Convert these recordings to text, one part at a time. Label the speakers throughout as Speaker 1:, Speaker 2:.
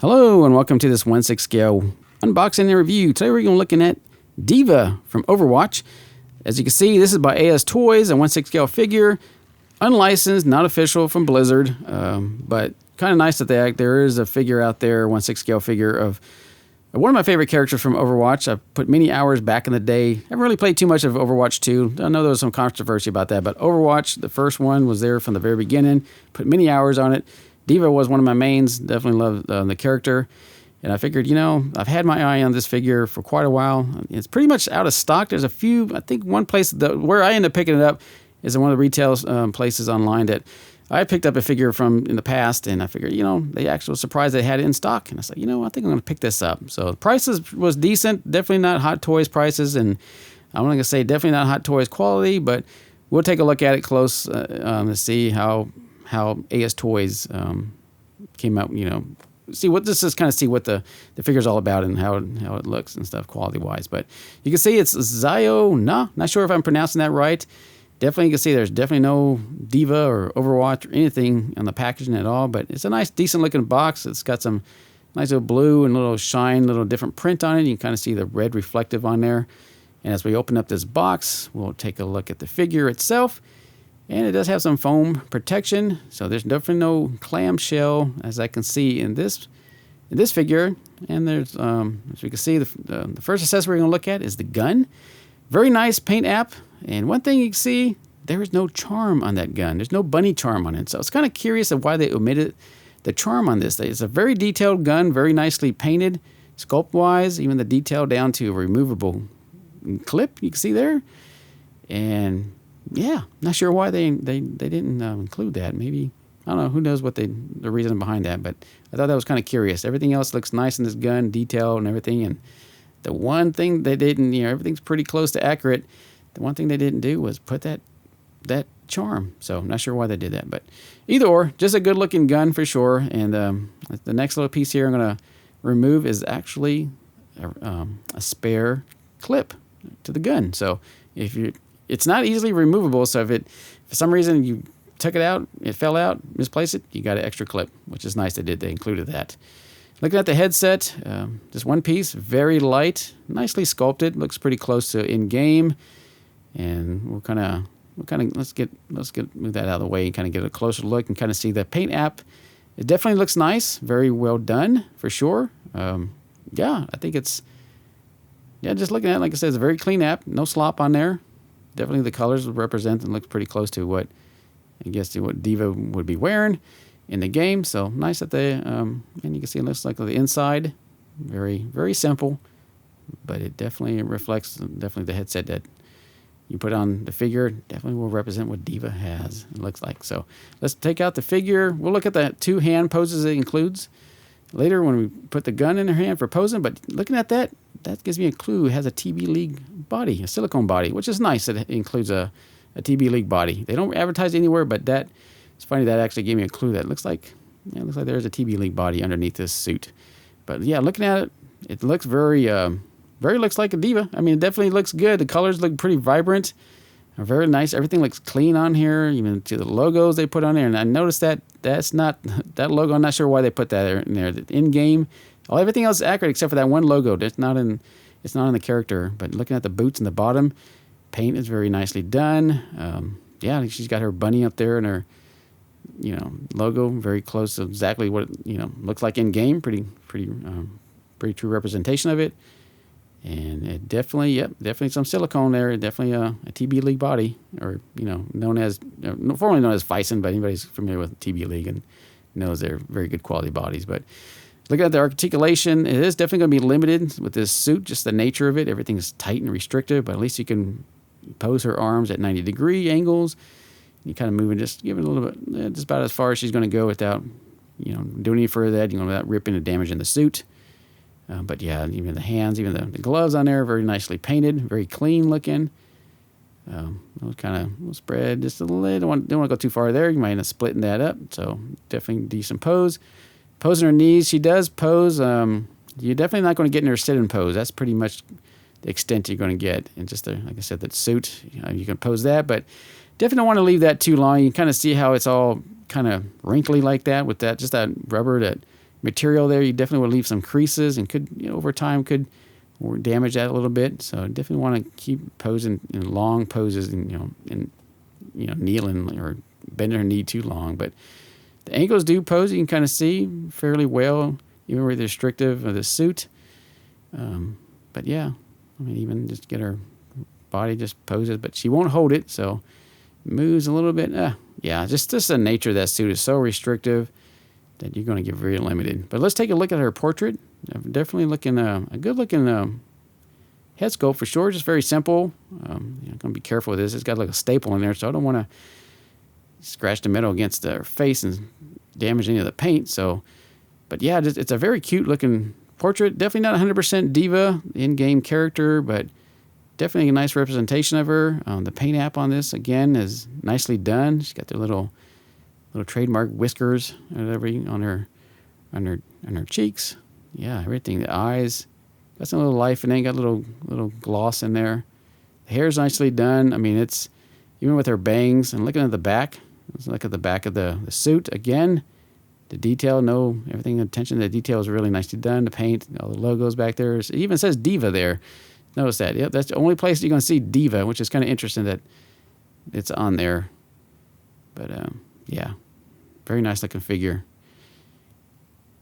Speaker 1: Hello and welcome to this 1/6 scale unboxing and review. Today we're going to be looking at D.Va from Overwatch. As you can see, this is by AS Toys, a 1/6 scale figure, unlicensed, not official from Blizzard, but kind of nice that there is a figure out there, 1/6 scale figure of one of my favorite characters from Overwatch. I've put many hours back in the day. I haven't really played too much of Overwatch 2. I know there was some controversy about that, but Overwatch, the first one, was there from the very beginning. Put many hours on it. D.Va was one of my mains. Definitely loved the character. And I figured, I've had my eye on this figure for quite a while. It's pretty much out of stock. There's a few, I think one place where I ended up picking it up is in one of the retail places online that I picked up a figure from in the past, and I figured, they actually were surprised they had it in stock. And I said, I think I'm going to pick this up. So the prices was decent, definitely not Hot Toys prices, and I'm going to say definitely not Hot Toys quality, but we'll take a look at it close to see how AS Toys came out, see what the figure's all about and how it looks and stuff quality wise. But you can see it's Xiao, not sure if I'm pronouncing that right. Definitely, you can see there's definitely no D.Va or Overwatch or anything on the packaging at all, but it's a nice, decent looking box. It's got some nice little blue and little shine, little different print on it. You can kind of see the red reflective on there. And as we open up this box, we'll take a look at the figure itself. And it does have some foam protection, so there's definitely no clamshell, as I can see in this figure. And there's, as we can see, the first accessory we're going to look at is the gun. Very nice paint app. And one thing you can see, there is no charm on that gun. There's no bunny charm on it. So I was kind of curious of why they omitted the charm on this. It's a very detailed gun, very nicely painted, sculpt-wise, even the detail down to a removable clip you can see there. And yeah, not sure why they didn't include that. Maybe, I don't know, who knows what the reason behind that, but I thought that was kind of curious. Everything else looks nice in this gun, detail and everything, and the one thing they didn't, everything's pretty close to accurate. The one thing they didn't do was put that charm. So I'm not sure why they did that, but either or, just a good looking gun for sure. And the next little piece here I'm going to remove is actually a spare clip to the gun. So it's not easily removable. So if for some reason you took it out, it fell out, misplaced it, you got an extra clip, which is nice. They included that. Looking at the headset, just one piece, very light, nicely sculpted, looks pretty close to in game. And we'll kind of let's move that out of the way and kind of get a closer look and kind of see the paint app. It definitely looks nice, very well done for sure. Yeah, I think it's just looking at it, like I said, it's a very clean app, no slop on there. Definitely the colors represent and looks pretty close to what D.Va would be wearing in the game. So nice that they and you can see it looks like the inside, very very simple, but it definitely reflects the headset that you put on the figure. Definitely will represent what D.Va has. It looks like. So let's take out the figure. We'll look at the two hand poses it includes later when we put the gun in her hand for posing. But looking at that gives me a clue. It has a TB League body, a silicone body, which is nice that it includes a TB League body. They don't advertise anywhere, but it's funny that actually gave me a clue that it looks like there's a TB League body underneath this suit. But yeah, looking at it, it looks very looks like a D.Va. I mean, it definitely looks good. The colors look pretty vibrant, very nice. Everything looks clean on here, even to the logos they put on there. And I noticed that's not that logo. I'm not sure why they put that in there. In game, everything else is accurate except for that one logo. It's not in the character. But looking at the boots in the bottom, paint is very nicely done. Yeah, she's got her bunny up there and her logo very close to exactly what it looks like in game. Pretty true representation of it. And it definitely some silicone there. Definitely a TB League body, or formerly known as Bison. But anybody's familiar with TB League and knows they're very good quality bodies. But looking at the articulation, it is definitely going to be limited with this suit. Just the nature of it, everything is tight and restrictive. But at least you can pose her arms at 90-degree angles. You kind of move and just give it a little bit, just about as far as she's going to go without doing any further than that. Without ripping or damaging the suit. But yeah, even the hands, even the gloves on there, very nicely painted, very clean looking. We'll spread just a little. Don't want to go too far there. You might end up splitting that up. So definitely decent pose. Posing her knees, she does pose. You're definitely not going to get in her sit-in pose. That's pretty much the extent you're going to get. And just like I said, that suit, you can pose that, but definitely don't want to leave that too long. You can kind of see how it's all kind of wrinkly like that with that, just that rubber that material there, you definitely would leave some creases and could, over time could damage that a little bit. So definitely want to keep posing in long poses and, kneeling or bending her knee too long. But the ankles do pose, you can kind of see fairly well, even with the restrictive of the suit. But yeah, I mean, even just get her body just poses, but she won't hold it, so moves a little bit. Yeah, just the nature of that suit is so restrictive that you're going to get very limited. But let's take a look at her portrait. Definitely looking a good looking head sculpt for sure. Just very simple. I'm going to be careful with this. It's got like a staple in there, so I don't want to scratch the metal against her face and damage any of the paint. So, but yeah, it's a very cute looking portrait. Definitely not 100% diva in-game character, but definitely a nice representation of her. The paint app on this again is nicely done. She's got the little trademark whiskers and everything on her cheeks. Yeah, everything. The eyes got some little life in it. Got little gloss in there. The hair's nicely done. I mean, it's even with her bangs and looking at the back. Let's look at the back of the suit again. The detail, everything, attention to the detail is really nicely done. The paint, all the logos back there. It even says Diva there. Notice that. Yep, that's the only place you're going to see Diva, which is kind of interesting that it's on there. But yeah, very nice looking figure.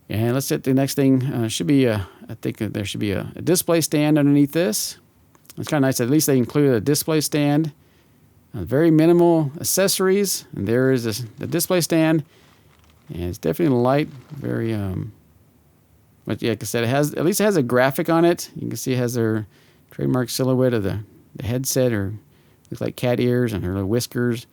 Speaker 1: And let's hit the next thing. Should be I think there should be a display stand underneath this. It's kind of nice. At least they included a display stand. Very minimal accessories, and there is the display stand. And it's definitely light, very but yeah, like I said, at least it has a graphic on it. You can see it has their trademark silhouette of the headset, or looks like cat ears and her little whiskers.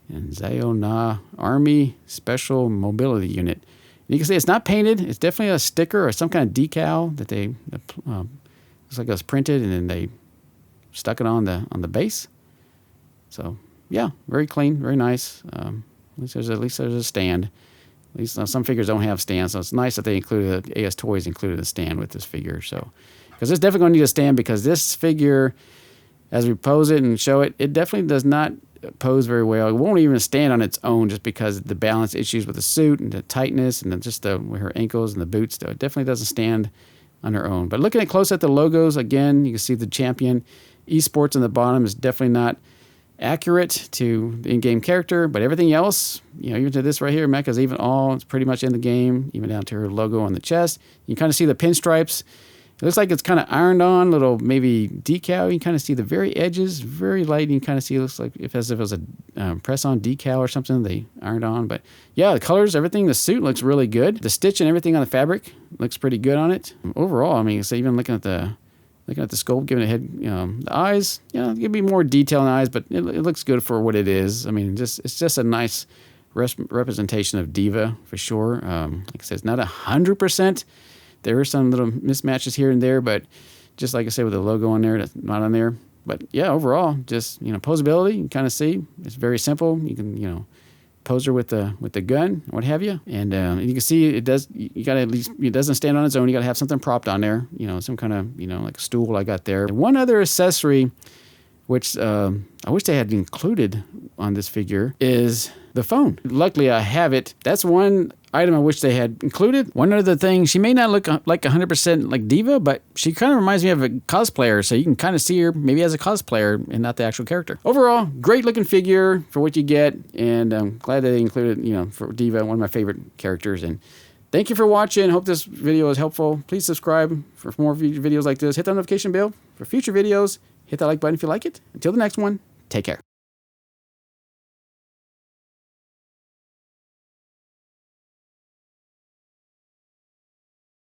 Speaker 1: And Xiao Na Army Special Mobility Unit. And you can see it's not painted. It's definitely a sticker or some kind of decal that they looks like it was printed and then they stuck it on the base. So yeah, very clean, very nice. At least there's a stand. At least some figures don't have stands, so it's nice that they included AS Toys included a stand with this figure. So, because it's definitely going to need a stand, because this figure, as we pose it and show it, it definitely does not pose very well. It won't even stand on its own, just because of the balance issues with the suit and the tightness and just with her ankles and the boots. So it definitely doesn't stand on her own. But looking close at the logos again, you can see the champion esports on the bottom is definitely not accurate to the in-game character, but everything else, even to this right here, Mecha's even it's pretty much in the game, even down to her logo on the chest. You can kind of see the pinstripes. It looks like it's kind of ironed on, little maybe decal. You can kind of see the very edges, very light. You can kind of see it looks like as if it was a press-on decal or something they ironed on. But yeah, the colors, everything, the suit looks really good. The stitch and everything on the fabric looks pretty good on it. Overall, I mean, so even looking at the sculpt, giving it a head, the eyes, it could be more detail in the eyes, but it looks good for what it is. I mean, it's just a nice representation of Diva for sure. Like I said, it's not 100%. There are some little mismatches here and there, but just like I said, with the logo on there, that's not on there. But yeah, overall, just posability, you can kind of see it's very simple. You can pose her with the gun, what have you, and you can see it does. You got to, at least, it doesn't stand on its own. You got to have something propped on there. Some kind of like a stool I got there. And one other accessory, which I wish they had included on this figure, is the phone. Luckily, I have it. That's one item I wish they had included. One other thing, she may not look like 100% like Diva, but she kind of reminds me of a cosplayer, so you can kind of see her maybe as a cosplayer and not the actual character. Overall, great looking figure for what you get, and I'm glad that they included, for Diva, one of my favorite characters. And thank you for watching. Hope this video was helpful. Please subscribe for more videos like this. Hit the notification bell for future videos. Hit that like button if you like it. Until the next one, take care.